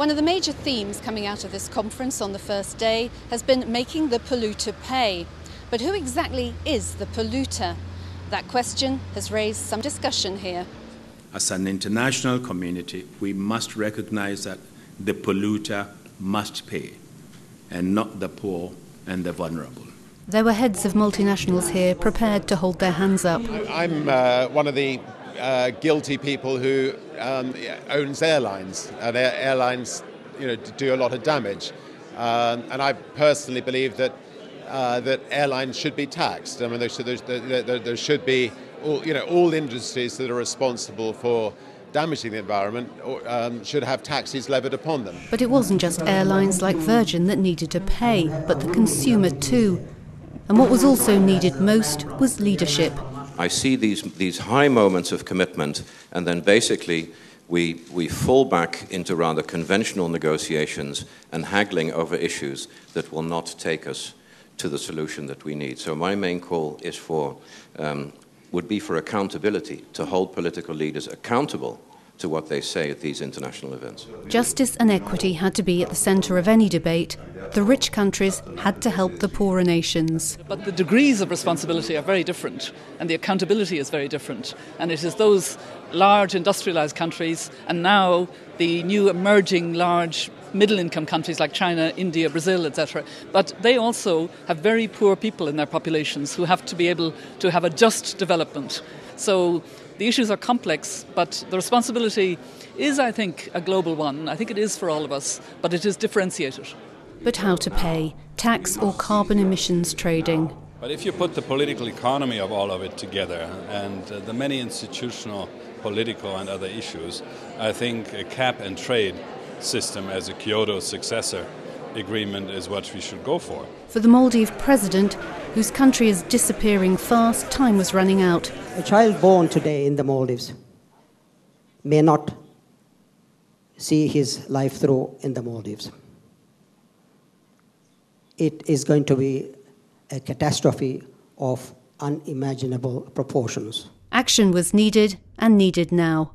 One of the major themes coming out of this conference on the first day has been making the polluter pay. But who exactly is the polluter? That question has raised some discussion here. As an international community, we must recognize that the polluter must pay, and not the poor and the vulnerable. There were heads of multinationals here prepared to hold their hands up. I'm one of the guilty people who owns airlines, and airlines, do a lot of damage. And I personally believe that airlines should be taxed. I mean, there should be all industries that are responsible for damaging the environment should have taxes levied upon them. But it wasn't just airlines like Virgin that needed to pay, but the consumer too. And what was also needed most was leadership. I see these high moments of commitment, and then basically we fall back into rather conventional negotiations and haggling over issues that will not take us to the solution that we need. So my main call is would be for accountability, to hold political leaders accountable to what they say at these international events. Justice and equity had to be at the centre of any debate. The rich countries had to help the poorer nations. But the degrees of responsibility are very different, and the accountability is very different. And it is those large industrialised countries, and now the new emerging large middle-income countries like China, India, Brazil, etc. But they also have very poor people in their populations who have to be able to have a just development. So the issues are complex, but the responsibility is, I think, a global one. I think it is for all of us, but it is differentiated. But how to pay? Tax or carbon emissions trading? But if you put the political economy of all of it together and the many institutional, political and other issues, I think a cap and trade system as a Kyoto successor agreement is what we should go for. For the Maldive president, whose country is disappearing fast, time was running out. A child born today in the Maldives may not see his life through in the Maldives. It is going to be a catastrophe of unimaginable proportions. Action was needed, and needed now.